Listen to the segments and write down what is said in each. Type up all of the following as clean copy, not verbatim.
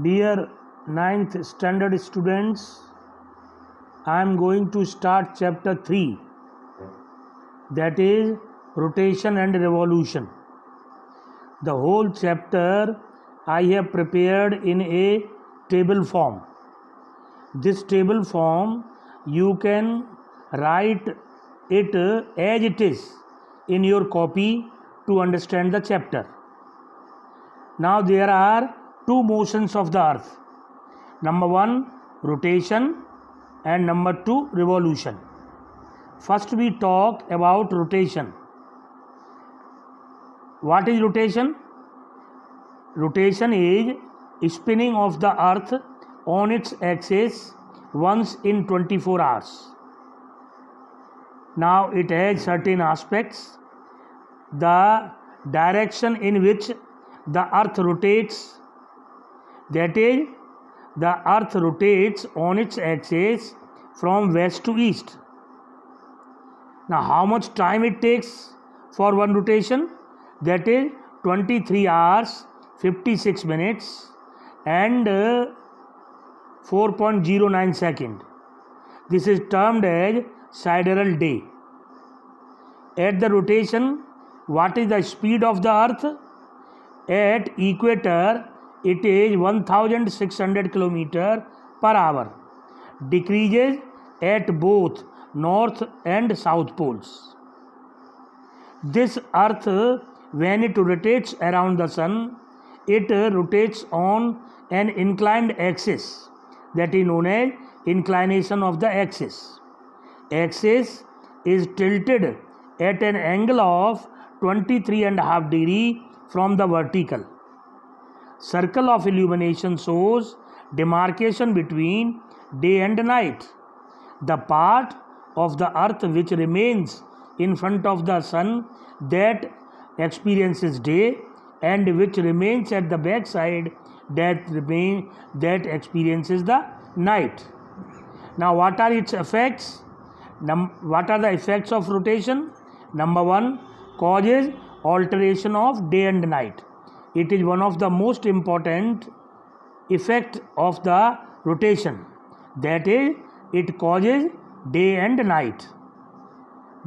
Dear 9th standard students, I am going to start chapter 3, that is rotation and revolution. The whole chapter I have prepared in a table form. This table form you can write it as it is in your copy to understand the chapter. Now there are two motions of the earth. Number 1, rotation, and number 2, revolution. First we talk about rotation. What is rotation? Rotation is spinning of the earth on its axis once in 24 hours. Now it has certain aspects. The direction in which the earth rotates, that is, the earth rotates on its axis from west to east. Now how much time it takes for one rotation? That is 23 hours 56 minutes and 4.09 second. This is termed as sidereal day. At the rotation, what is the speed of the earth? At equator, it is 1600 km per hour. Decreases at both north and south poles. This earth, when it rotates around the sun, it rotates on an inclined axis, that is known as inclination of the axis. Axis is tilted at an angle of 23.5 degree from the vertical. Circle of illumination shows demarcation between day and night. The part of the earth which remains in front of the sun that experiences day, and which remains at the back side that experiences the night. Now what are its effects? What are the effects of rotation? Number 1, causes alteration of day and night. It is one of the most important effect of the rotation, that is, it causes day and night.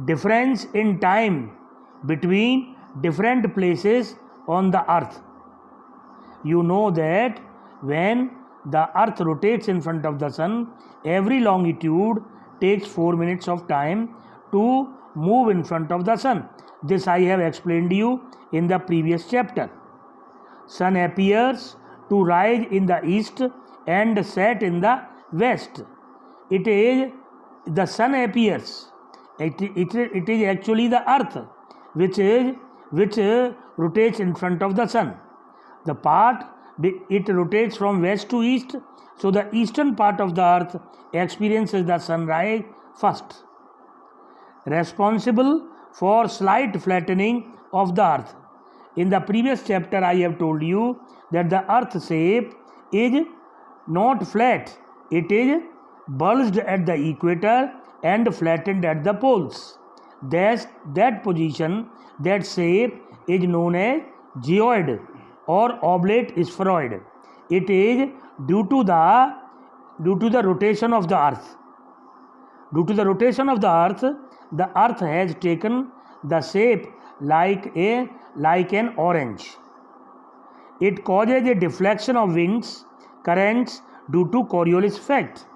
Difference in time between different places on the earth. You know that when the earth rotates in front of the sun, every longitude takes 4 minutes of time to move in front of the sun. This I have explained to you in the previous chapter. Sun appears to rise in the east and set in the west. It is the sun appears. It is actually the earth which rotates in front of the sun. The part it rotates from west to east, so the eastern part of the earth experiences the sunrise first. Responsible for slight flattening of the earth. In the previous chapter I have told you that the earth shape is not flat, it is bulged at the equator and flattened at the poles. That position, that shape is known as geoid or oblate spheroid. It is due to the rotation of the earth. Due to the rotation of the earth has taken the shape like an orange. It causes a deflection of winds currents due to Coriolis effect.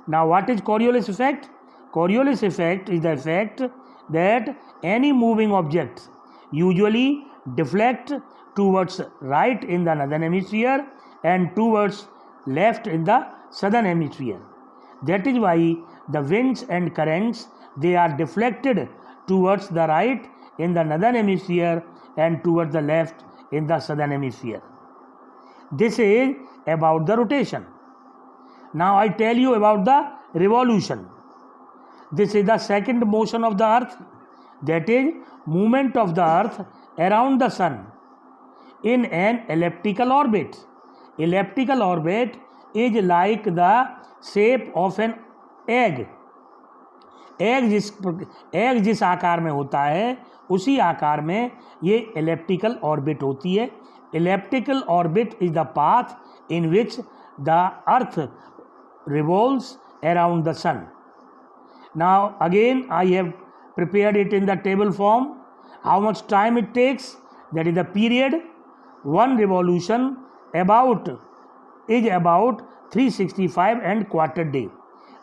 Now what is Coriolis effect? Coriolis effect is the effect that any moving object usually deflect towards right in the northern hemisphere and towards left in the southern hemisphere. That is why the winds and currents, they are deflected towards the right in the northern hemisphere and towards the left in the southern hemisphere. This is about the rotation. Now I tell you about the revolution. This is the second motion of the earth, that is movement of the earth around the sun in an elliptical orbit. Elliptical orbit is like the shape of an egg. Egg जिस आकार में होता है उसी आकार में ये elliptical orbit होती है. elliptical orbit is the path in which the earth revolves around the sun. Now again I have prepared it in the table form. How much time it takes? That is the period. One revolution is about 365 and quarter day.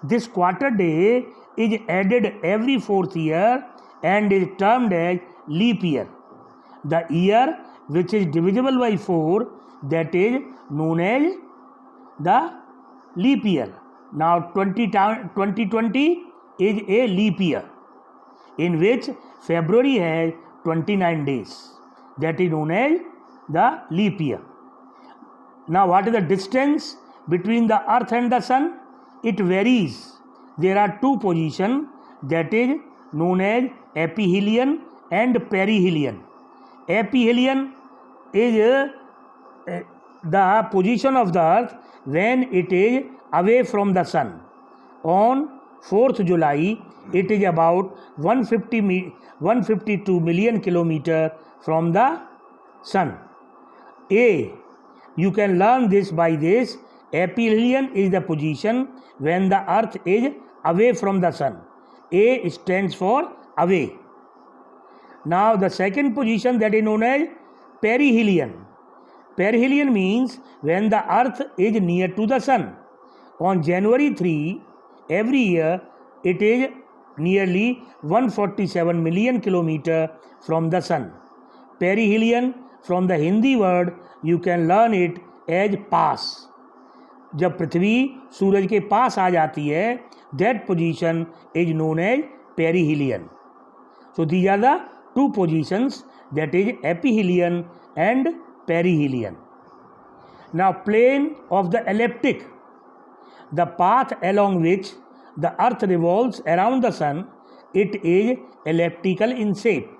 This quarter day is added every 4th year and is termed as leap year. The year which is divisible by 4, that is known as the leap year. Now 2020 is a leap year in which February has 29 days. That is known as the leap year. Now what is the distance between the earth and the sun? It varies. There are two positions, that is known as aphelion and perihelion. Aphelion is the position of the earth when it is away from the sun. On 4th July, it is about 152 million kilometers from the sun. You can learn this by this. Aphelion is the position when the earth is away from the sun. A stands for away. Now the second position, that is known as perihelion. Perihelion means when the earth is near to the sun. On January 3 every year, it is nearly 147 million kilometers from the sun. Perihelion, from the Hindi word, you can learn it as pass. जब पृथ्वी सूरज के पास आ जाती है, that position is known as perihelion. So these are the two positions, that is aphelion and perihelion. Now plane of the ecliptic, the path along which the earth revolves around the sun, it is elliptical in shape.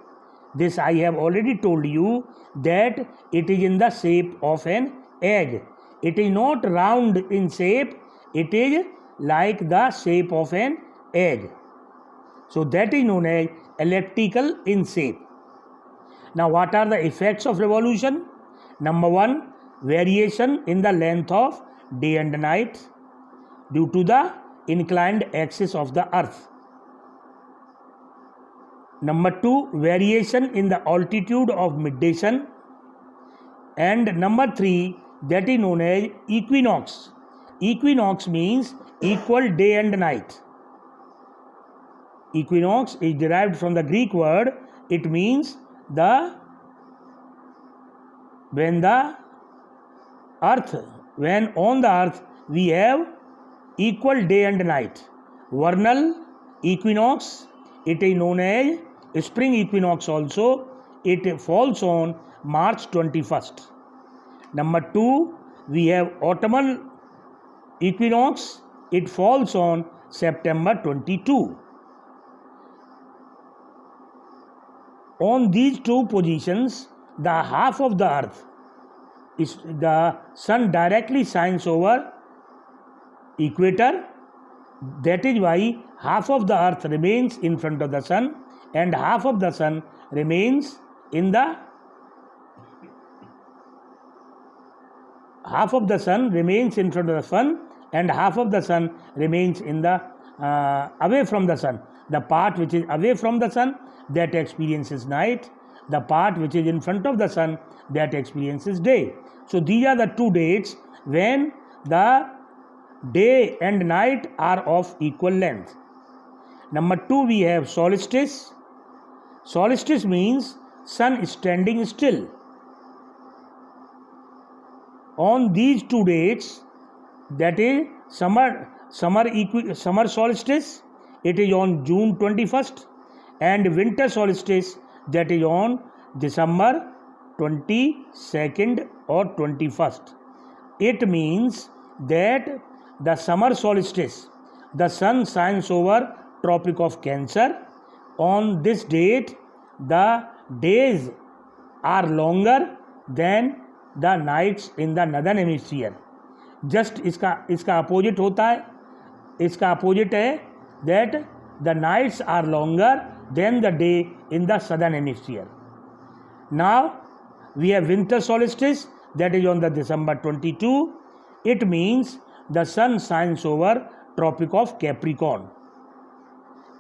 This I have already told you that it is in the shape of an egg. It is not round in shape, it is like the shape of an egg. So that is known as elliptical in shape. Now what are the effects of revolution? Number 1, variation in the length of day and night due to the inclined axis of the earth. Number 2, variation in the altitude of midday sun. And number 3, that is known as equinox. Equinox means equal day and night. Equinox is derived from the Greek word. It means when on the earth we have equal day and night. Vernal equinox, it is known as spring equinox also. It falls on March 21st. Number 2, we have autumnal equinox. It falls on September 22. On these two positions, the half of the earth, the sun directly shines over equator. That is why half of the earth remains in front of the sun and half of the sun remains in the half of the sun remains in front of the sun and half of the sun remains in the away from the sun. The part which is away from the sun, that experiences night. The part which is in front of the sun, that experiences day. So these are the two dates when the day and night are of equal length. Number 2, we have solstice. Solstice means sun standing still. On these two dates, that is summer solstice, it is on June 21st, and winter solstice, that is on December 22nd or 21st. It means that the summer solstice, the sun shines over Tropic of Cancer. On this date, the days are longer than the nights in the northern hemisphere. Just इसका opposite होता है. इसका opposite है that the nights are longer than the day in the southern hemisphere. Now we have winter solstice, that is on the December 22. It means the sun shines over Tropic of Capricorn.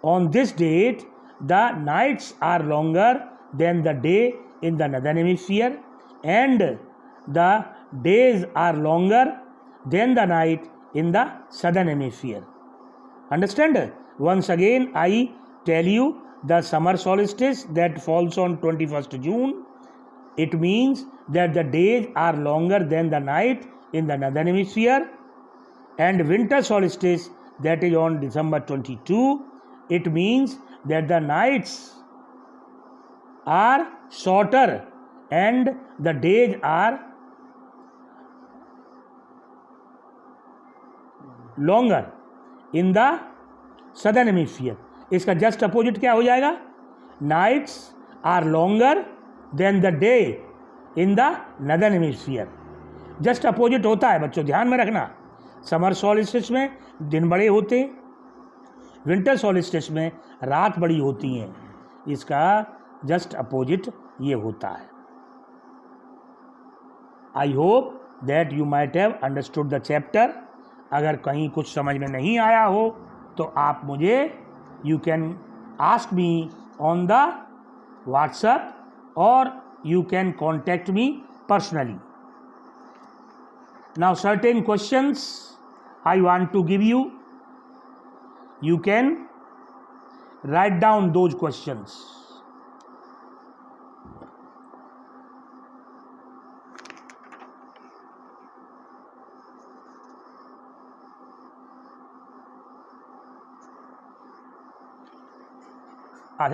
On this date, the nights are longer than the day in the northern hemisphere, and the days are longer than the night in the southern hemisphere. Understand? Once again, I tell you, the summer solstice that falls on 21st June, it means that the days are longer than the night in the northern hemisphere, and winter solstice that is on December 22, it means that the nights are shorter and the days are longer in the southern hemisphere. इसका just opposite क्या हो जाएगा? Nights are longer than the day in the northern hemisphere. Just opposite होता है बच्चों, ध्यान में रखना. समर सॉलिस्टिस में दिन बड़े होते हैं, विंटर सॉलिस्टिस में रात बड़ी होती हैं. इसका जस्ट अपोजिट ये होता है. I hope that you might have understood the chapter. अगर कहीं कुछ समझ में नहीं आया हो तो आप मुझे you can ask me on the WhatsApp or you can contact me personally. Now certain questions I want to give you. You can write down those questions.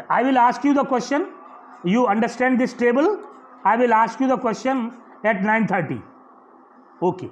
I will ask you the question. You understand this table? I will ask you the question at 9:30. Okay.